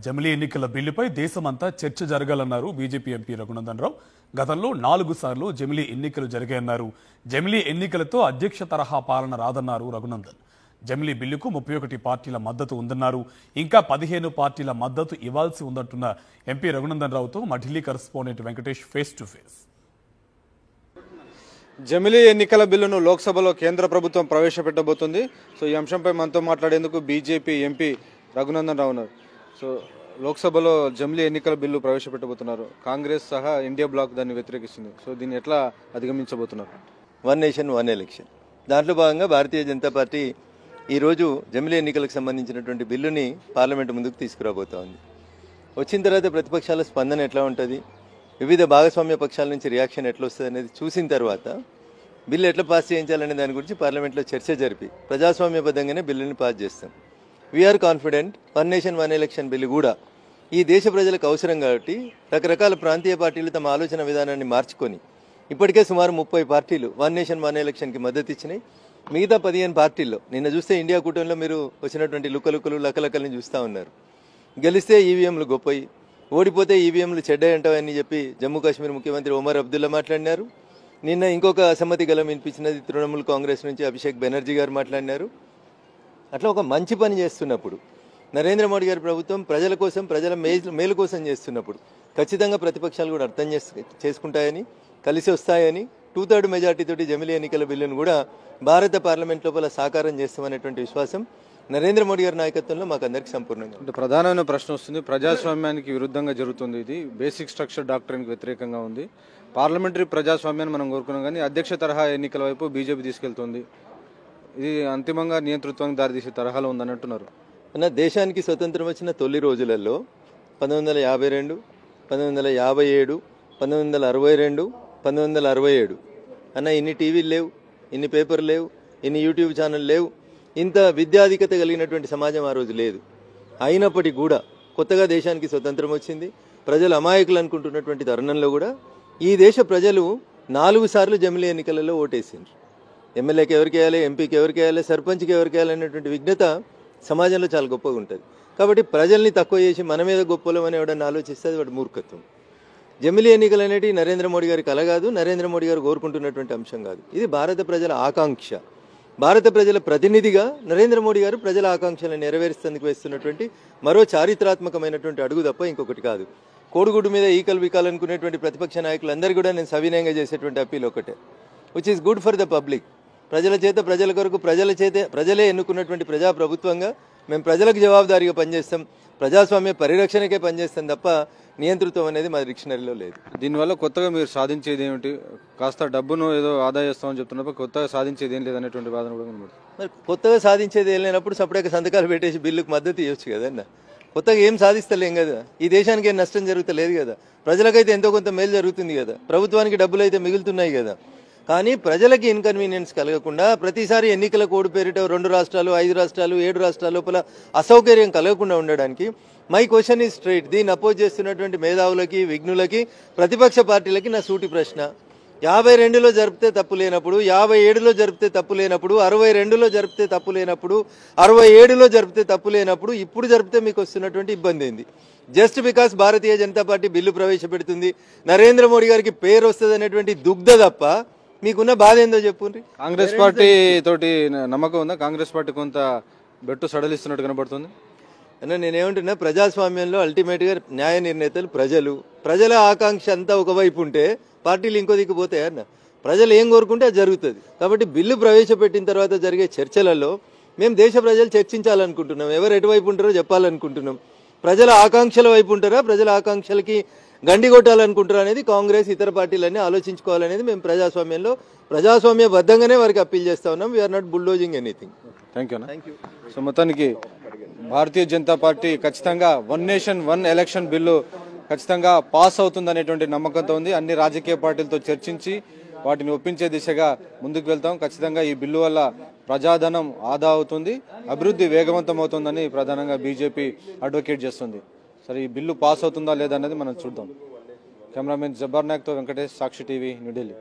జమిలీ ఎన్నికల బిల్లుపై దేశమంతా చర్చ జరగాలన్నారు బీజేపీ ఎంపీ రఘునందన్ రావు. గతంలో 4 సార్లు జమిలీ ఎన్నికలు జరిగాయన్నారు. జమిలీ ఎన్నికలతో అధ్యక్ష తరహా పాలన రాదన్నారు రఘునందన్. జమిలీ బిల్లుకు 31 పార్టీల మద్దతు ఉందన్నారు. ఇంకా 15 పార్టీల మద్దతు ఇవ్వాల్సి ఉందంటున్న ఎంపీ రఘునందన్ రావుతో మా Delhi correspondent Venkatesh face to face. జమిలీ ఎన్నికల బిల్లును లోక్సభలో కేంద్ర ప్రభుత్వం ప్రవేశపెట్టబోతుంది. సో ఈ అంశంపై మనతో మాట్లాడేందుకు బీజేపీ ఎంపీ రఘునందన్ రావు ఉన్నారు. సో లోక్సభలో జమిలీ ఎన్నికల బిల్లు ప్రవేశపెట్టబోతున్నారు. కాంగ్రెస్ సహా ఇండియా బ్లాక్ దాన్ని వ్యతిరేకిస్తుంది. సో దీన్ని ఎట్లా అధిగమించబోతున్నారు? వన్ నేషన్ వన్ ఎలక్షన్ దాంట్లో భాగంగా భారతీయ జనతా పార్టీ ఈరోజు జమిలీ ఎన్నికలకు సంబంధించినటువంటి బిల్లుని పార్లమెంటు ముందుకు తీసుకురాబోతా ఉంది. వచ్చిన తర్వాత ప్రతిపక్షాల స్పందన ఎట్లా ఉంటుంది, వివిధ భాగస్వామ్య పక్షాల నుంచి రియాక్షన్ ఎట్లా వస్తుంది అనేది చూసిన తర్వాత బిల్లు ఎట్లా పాస్ చేయించాలనే దాని గురించి పార్లమెంట్లో చర్చ జరిపి ప్రజాస్వామ్యబద్ధంగానే బిల్లుని పాస్ చేస్తాం. We are confident one nation one election bill కూడా ఈ దేశ ప్రజలకు అవసరం కాబట్టి రకరకాల ప్రాంతీయ పార్టీలు తమ ఆలోచన విధానాన్ని మార్చుకొని ఇప్పటికే సుమారు 30 పార్టీలు వన్ నేషన్ వన్ ఎలక్షన్కి మద్దతు ఇచ్చినాయి. మిగతా 15 పార్టీల్లో నిన్న చూస్తే ఇండియా కూటమిలో మీరు వచ్చినటువంటి లుకలుకలు లకలకల్ని చూస్తూ ఉన్నారు. గెలిస్తే ఈవీఎంలు గొప్పయి, ఓడిపోతే ఈవీఎంలు చెడ్డాయి అంటావని చెప్పి జమ్మూ కాశ్మీర్ ముఖ్యమంత్రి ఒమర్ అబ్దుల్లా మాట్లాడినారు. నిన్న ఇంకొక అసమ్మతి గలం వినిపించినది తృణమూల్ కాంగ్రెస్ నుంచి అభిషేక్ బెనర్జీ గారు మాట్లాడినారు. అట్లా ఒక మంచి పని చేస్తున్నప్పుడు నరేంద్ర మోడీ గారి ప్రభుత్వం ప్రజల కోసం ప్రజల మేలు కోసం చేస్తున్నప్పుడు ఖచ్చితంగా ప్రతిపక్షాలు కూడా అర్థం చేసుకుంటాయని, కలిసి వస్తాయని 2/3 మెజార్టీతోటి జమిలీ ఎన్నికల బిల్లును కూడా భారత పార్లమెంట్ లోపల సాకారం చేస్తామనేటువంటి విశ్వాసం నరేంద్ర మోడీ గారి నాయకత్వంలో మాకు అందరికీ సంపూర్ణంగా. అంటే ప్రధానమైన ప్రశ్న వస్తుంది, ప్రజాస్వామ్యానికి విరుద్ధంగా జరుగుతుంది, ఇది బేసిక్ స్ట్రక్చర్ డాక్టరీన్కి వ్యతిరేకంగా ఉంది. పార్లమెంటరీ ప్రజాస్వామ్యాన్ని మనం కోరుకున్నాం, కానీ అధ్యక్ష తరహా ఎన్నికల వైపు బీజేపీ తీసుకెళ్తుంది. ఇది అంతిమంగా నియంతృత్వానికి దారితీసే తరహాలో ఉందని అంటున్నారు. అన్న, దేశానికి స్వతంత్రం వచ్చిన తొలి రోజులలో 1952, 1957, 1962, 1967 అన్న ఇన్ని టీవీలు లేవు, ఇన్ని పేపర్లు లేవు, ఇన్ని యూట్యూబ్ ఛానల్ లేవు, ఇంత విద్యాధికత కలిగినటువంటి సమాజం ఆ రోజు లేదు. అయినప్పటికీ కూడా కొత్తగా దేశానికి స్వతంత్రం వచ్చింది. ప్రజలు అమాయకులు అనుకుంటున్నటువంటి తరుణంలో కూడా ఈ దేశ ప్రజలు 4 సార్లు జమిలీ ఎన్నికలలో ఓటేసిండ్రు. ఎమ్మెల్యేకి ఎవరికి వేయాలి, ఎంపీకి ఎవరికి వేయాలి, సర్పంచ్కి ఎవరికి వేయాలి అనేటువంటి విజ్ఞత సమాజంలో చాలా గొప్పగా ఉంటుంది. కాబట్టి ప్రజల్ని తక్కువ చేసి మన మీద గొప్పలం అని ఎవడన్నా ఆలోచిస్తే అది వాడి మూర్ఖత్వం. జమిలీ ఎన్నికలు అనేటివి నరేంద్ర మోడీ గారి కల కాదు, నరేంద్ర మోడీ గారు కోరుకుంటున్నటువంటి అంశం కాదు. ఇది భారత ప్రజల ఆకాంక్ష. భారత ప్రజల ప్రతినిధిగా నరేంద్ర మోడీ గారు ప్రజల ఆకాంక్షలను నెరవేరుస్తేందుకు వేస్తున్నటువంటి మరో చారిత్రాత్మకమైనటువంటి అడుగు తప్ప ఇంకొకటి కాదు. కోడిగుడ్డు మీద ఈకలు వికాలనుకునేటువంటి ప్రతిపక్ష నాయకులందరూ కూడా నేను సవినయంగా చేసేటువంటి అప్పీల్ ఒకటే, which is good for the public. ప్రజల చేత ప్రజల కొరకు ప్రజలే ఎన్నుకున్నటువంటి ప్రజాప్రభుత్వంగా మేము ప్రజలకు జవాబుదారీగా పనిచేస్తాం, ప్రజాస్వామ్య పరిరక్షణకే పనిచేస్తాం తప్ప నియంతృత్వం అనేది మా డిక్షనరీలో లేదు. దీనివల్ల కొత్తగా మీరు సాధించేది ఏమిటి? కాస్త డబ్బును ఏదో ఆదా చేస్తామని చెప్తున్నప్పుడు కొత్తగా సాధించేది ఏం లేదనేటువంటి వాదన కూడా ఉంది. మరి కొత్తగా సాధించేది ఏం లేనప్పుడు సపరేట్గా సంతకాలు పెట్టేసి బిల్లుకు మద్దతు ఇవ్వచ్చు కదన్న. కొత్తగా ఏం సాధిస్తలేం కదా, ఈ దేశానికి ఏం నష్టం జరుగుతలేదు కదా, ప్రజలకైతే ఎంతో కొంత మేలు జరుగుతుంది కదా, ప్రభుత్వానికి డబ్బులు అయితే మిగులుతున్నాయి కదా. కానీ ప్రజలకి ఇన్కన్వీనియన్స్ కలగకుండా ప్రతిసారి ఎన్నికల కోడ్ పేరిట 2 రాష్ట్రాలు 5 రాష్ట్రాలు 7 రాష్ట్రాల లోపల అసౌకర్యం కలగకుండా ఉండడానికి మై క్వశ్చన్ ఈజ్ స్ట్రైట్. దీన్ని అపోజ్ చేస్తున్నటువంటి మేధావులకి, విఘ్నులకి, ప్రతిపక్ష పార్టీలకి నా సూటి ప్రశ్న, 52లో జరిపితే తప్పు లేనప్పుడు, 57లో జరిపితే తప్పు లేనప్పుడు, 62లో జరిపితే తప్పు లేనప్పుడు, 67లో జరిపితే తప్పు లేనప్పుడు ఇప్పుడు జరిపితే మీకు వస్తున్నటువంటి ఇబ్బంది ఏంది? Just because Bharatiya Janata party bill ప్రవేశపెడుతుంది, నరేంద్ర మోడీ గారికి పేరు వస్తుంది అనేటువంటి దుగ్ధ తప్ప మీకున్న బాధ ఏందో చెప్పుండ్రి. కాంగ్రెస్ పార్టీ తోటి నమ్మకం ఉందా? కాంగ్రెస్ పార్టీ కొంత బెట్టు సడలిస్తున్నట్టు కనబడుతుంది. అన్న, నేనేమంటున్నా, ప్రజాస్వామ్యంలో అల్టిమేట్గా న్యాయ నిర్ణేతలు ప్రజల ఆకాంక్ష అంతా ఒకవైపు ఉంటే పార్టీలు ఇంకో దిక్కు పోతాయి అన్న. ప్రజలు ఏం కోరుకుంటే అది జరుగుతుంది. కాబట్టి బిల్లు ప్రవేశపెట్టిన తర్వాత జరిగే చర్చలలో మేము దేశ ప్రజలు చర్చించాలనుకుంటున్నాం, ఎవరు ఎటువైపు ఉంటారో చెప్పాలనుకుంటున్నాం. ప్రజల ఆకాంక్షల వైపు ఉంటారా, ప్రజల ఆకాంక్షలకి గండి కొట్టాలనుకుంటారా అనేది కాంగ్రెస్ ఇతర పార్టీలన్నీ ఆలోచించుకోవాలనేది మేము ప్రజాస్వామ్యబద్ధంగానే వారికి అప్పీల్ చేస్తా ఉన్నాం. We are not bulldozing anything. Thank you. So మొత్తానికి భారతీయ జనతా పార్టీ ఖచ్చితంగా one nation one election bill ఖచ్చితంగా పాస్ అవుతుందనేటువంటి నమ్మకంతో ఉంది. అన్ని రాజకీయ పార్టీలతో చర్చించి వాటిని ఒప్పించే దిశగా ముందుకు వెళ్తాం. ఖచ్చితంగా ఈ బిల్లు వల్ల ప్రజాధనం ఆదా అవుతుంది, అభివృద్ధి వేగవంతం అవుతుందని ప్రధానంగా బీజేపీ అడ్వకేట్ చేస్తుంది. సరే, ఈ బిల్లు పాస్ అవుతుందా లేదా అనేది మనం చూద్దాం. కెమెరామెన్ జబ్బర్ నాయక్తో వెంకటేష్, సాక్షి టీవీ, న్యూఢిల్లీ.